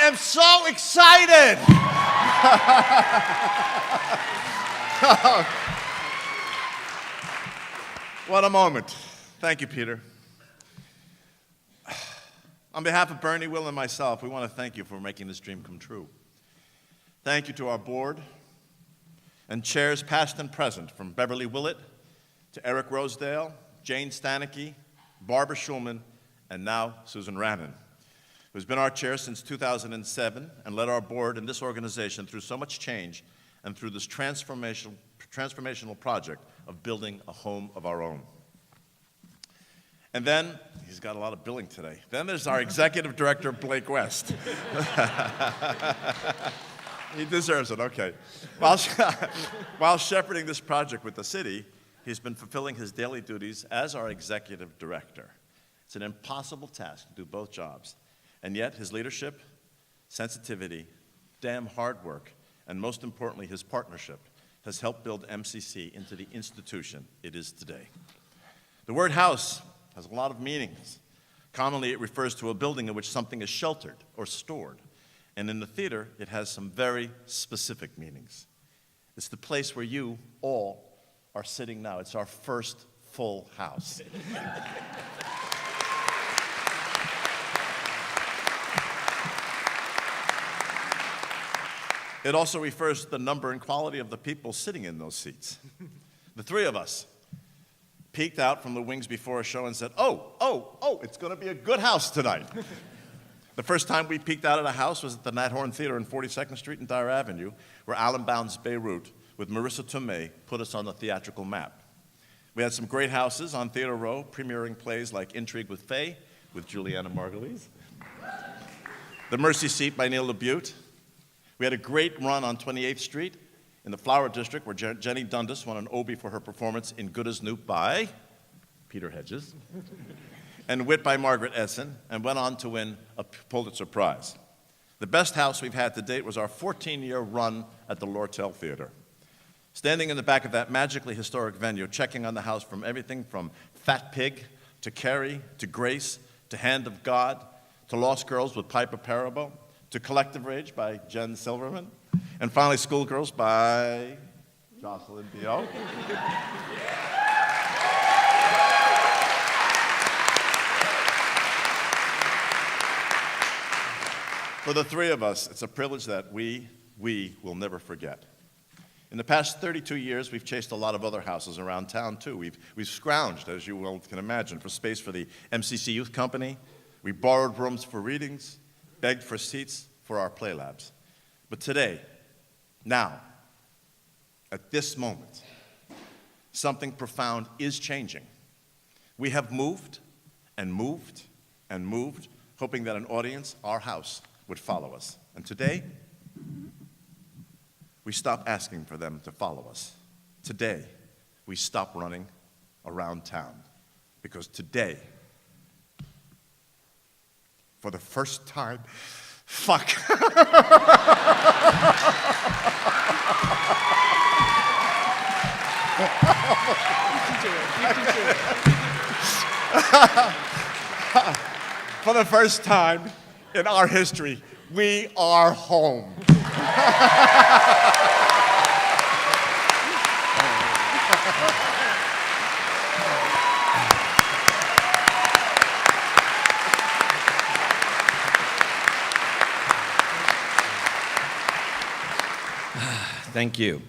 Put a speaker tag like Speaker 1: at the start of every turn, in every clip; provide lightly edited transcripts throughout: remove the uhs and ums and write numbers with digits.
Speaker 1: am so excited. What a moment. Thank you, Peter. On behalf of Bernie, Will, and myself, we want to thank you for making this dream come true. Thank you to our board and chairs past and present, from Beverly Willett to Eric Rosedale, Jane Stanicky, Barbara Schulman, and now Susan Rannon, who's been our chair since 2007 and led our board and this organization through so much change and through this transformational project of building a home of our own. And then, he's got a lot of billing today. Then there's our executive director, Blake West. He deserves it, okay. While shepherding this project with the city, he's been fulfilling his daily duties as our executive director. It's an impossible task to do both jobs. And yet, his leadership, sensitivity, damn hard work, and most importantly, his partnership has helped build MCC into the institution it is today. The word house has a lot of meanings. Commonly, it refers to a building in which something is sheltered or stored. And in the theater, it has some very specific meanings. It's the place where you all are sitting now. It's our first full house. It also refers to the number and quality of the people sitting in those seats. The three of us peeked out from the wings before a show and said, oh, it's going to be a good house tonight. The first time we peeked out at a house was at the Nat Horn Theater on 42nd Street and Dyer Avenue, where Alan Bound's Beirut with Marissa Tomei put us on the theatrical map. We had some great houses on Theater Row, premiering plays like Intrigue with Faye, with Juliana Margulies, The Mercy Seat by Neil LaBute. We had a great run on 28th Street in the Flower District, where Jenny Dundas won an Obie for her performance in Good as New by Peter Hedges, and Wit by Margaret Essen, and went on to win a Pulitzer Prize. The best house we've had to date was our 14-year run at the Lortel Theater. Standing in the back of that magically historic venue, checking on the house from everything from Fat Pig to Carrie to Grace to Hand of God to Lost Girls with Piper Perabo to Collective Rage by Jen Silverman, and finally Schoolgirls by Jocelyn Dio. For the three of us, it's a privilege that we will never forget. In the past 32 years, we've chased a lot of other houses around town, too. We've scrounged, as you well can imagine, for space for the MCC Youth Company. We borrowed rooms for readings, begged for seats for our play labs. But today, now, at this moment, something profound is changing. We have moved and moved and moved, hoping that an audience, our house, would follow us. And today, we stop asking for them to follow us. Today, we stop running around town. Because today, for the first time, fuck. For the first time in our history, we are home.
Speaker 2: Thank you.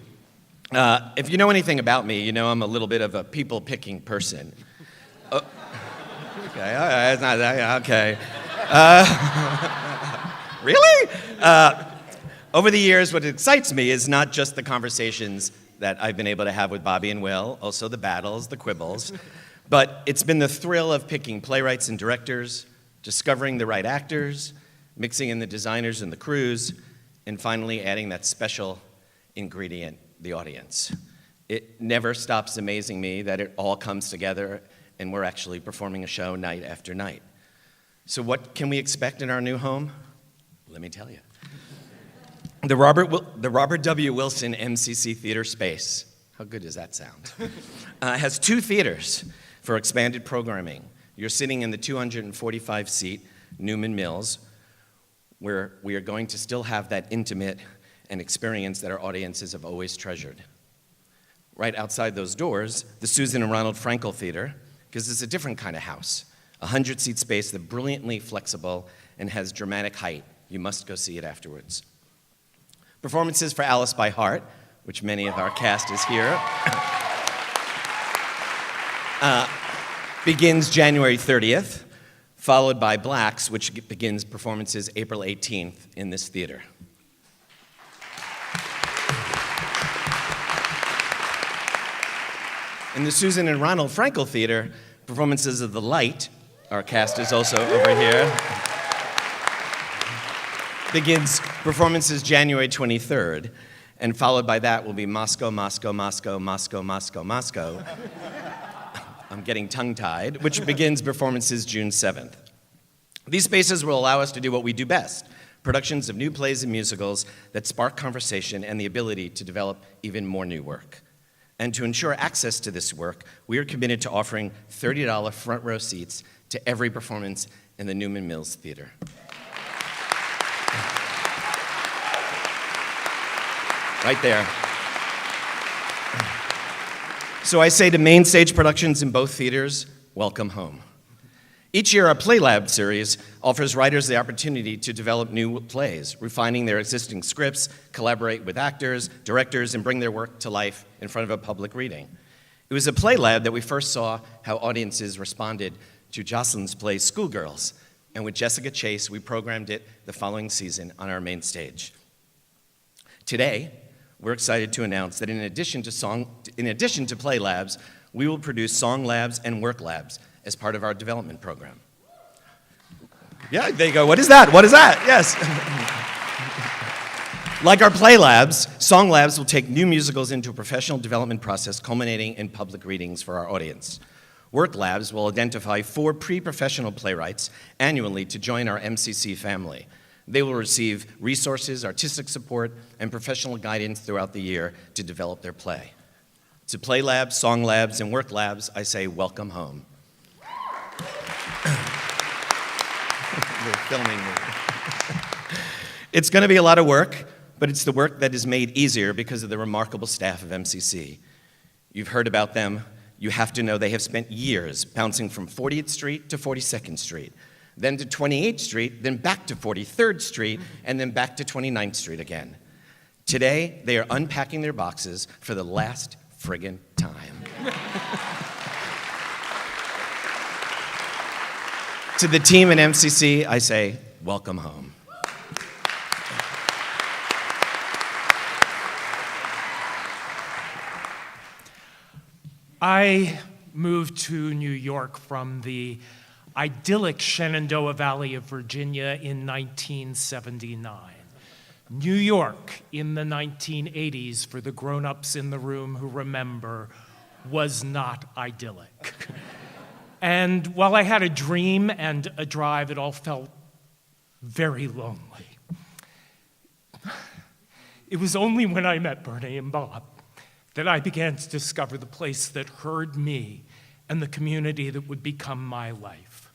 Speaker 2: If you know anything about me, you know I'm a little bit of a people-picking person. Okay, all right, it's not that, okay. Really? Over the years, what excites me is not just the conversations that I've been able to have with Bobby and Will, also the battles, the quibbles, but it's been the thrill of picking playwrights and directors, discovering the right actors, mixing in the designers and the crews, and finally adding that special ingredient, the audience. It never stops amazing me that it all comes together and we're actually performing a show night after night. So what can we expect in our new home? Let me tell you. The Robert W. Wilson MCC Theater Space, how good does that sound? Has 2 theaters for expanded programming. You're sitting in the 245-seat Newman Mills, where we are going to still have that intimate and experience that our audiences have always treasured. Right outside those doors, the Susan and Ronald Frankel Theater, because it's a different kind of house, a 100-seat space that's brilliantly flexible and has dramatic height. You must go see it afterwards. Performances for Alice by Heart, which many of our cast is here, begins January 30th, followed by Blacks, which begins performances April 18th in this theater. In the Susan and Ronald Frankel Theater, performances of The Light, our cast is also over here, begins performances January 23rd, and followed by that will be Moscow, Moscow, Moscow, Moscow, Moscow, Moscow. I'm getting tongue-tied, which begins performances June 7th. These spaces will allow us to do what we do best, productions of new plays and musicals that spark conversation and the ability to develop even more new work. And to ensure access to this work, we are committed to offering $30 front row seats to every performance in the Newman Mills Theater. Right there. So I say to main stage productions in both theaters, welcome home. Each year, our Play Lab series offers writers the opportunity to develop new plays, refining their existing scripts, collaborate with actors, directors, and bring their work to life in front of a public reading. It was at Play Lab that we first saw how audiences responded to Jocelyn's play Schoolgirls, and with Jessica Chase, we programmed it the following season on our main stage. Today, we're excited to announce that in addition to Play Labs, we will produce Song Labs and Work Labs as part of our development program. Yeah, there you go. What is that? What is that? Yes. Like our Play Labs, Song Labs will take new musicals into a professional development process culminating in public readings for our audience. Work Labs will identify 4 pre-professional playwrights annually to join our MCC family. They will receive resources, artistic support, and professional guidance throughout the year to develop their play. To Play Labs, Song Labs, and Work Labs, I say welcome home. They're filming me. It's going to be a lot of work, but it's the work that is made easier because of the remarkable staff of MCC. You've heard about them. You have to know they have spent years bouncing from 40th Street to 42nd Street, then to 28th Street, then back to 43rd Street, and then back to 29th Street again. Today, they are unpacking their boxes for the last friggin' time. To the team at MCC, I say, welcome home.
Speaker 3: I moved to New York from the idyllic Shenandoah Valley of Virginia in 1979. New York in the 1980s, for the grown-ups in the room who remember, was not idyllic. And while I had a dream and a drive, it all felt very lonely. It was only when I met Bernie and Bob that I began to discover the place that heard me and the community that would become my life.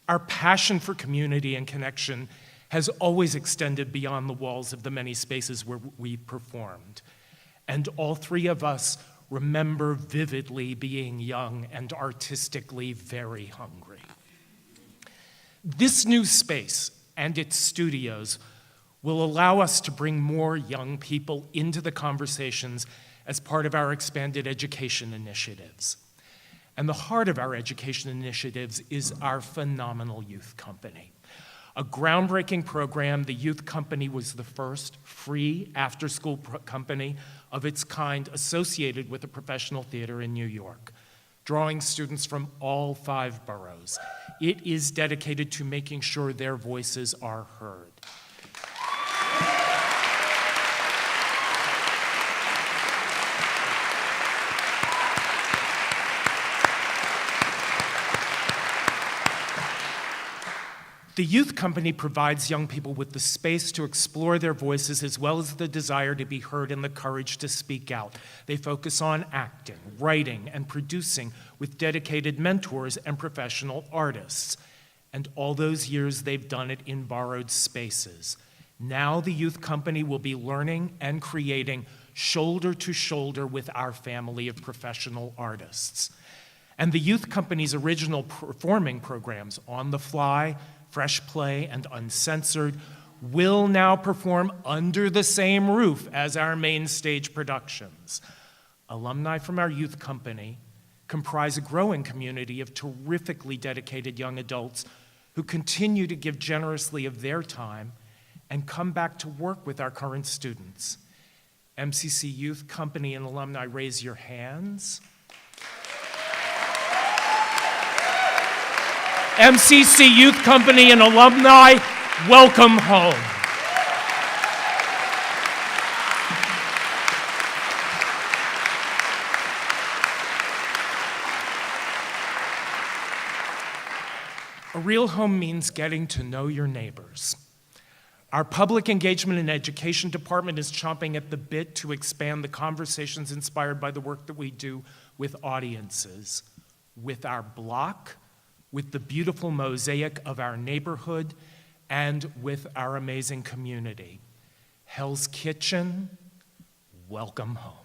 Speaker 3: Our passion for community and connection has always extended beyond the walls of the many spaces where we performed. And all 3 of us remember vividly being young and artistically very hungry. This new space and its studios will allow us to bring more young people into the conversations as part of our expanded education initiatives. And the heart of our education initiatives is our phenomenal youth company. A groundbreaking program, the Youth Company was the first free after-school company of its kind associated with a professional theater in New York, drawing students from all 5 boroughs. It is dedicated to making sure their voices are heard. The Youth Company provides young people with the space to explore their voices as well as the desire to be heard and the courage to speak out. They focus on acting, writing, and producing with dedicated mentors and professional artists. and all those years they've done it in borrowed spaces. Now the youth company will be learning and creating shoulder to shoulder with our family of professional artists. And the youth company's original performing programs, On the Fly, Fresh Play, and Uncensored, will now perform under the same roof as our main stage productions. Alumni from our youth company comprise a growing community of terrifically dedicated young adults who continue to give generously of their time and come back to work with our current students. MCC Youth Company and alumni, raise your hands. MCC Youth Company and alumni, welcome home. A real home means getting to know your neighbors. Our public engagement and education department is chomping at the bit to expand the conversations inspired by the work that we do with audiences, with our block, with the beautiful mosaic of our neighborhood, and with our amazing community. Hell's Kitchen, welcome home.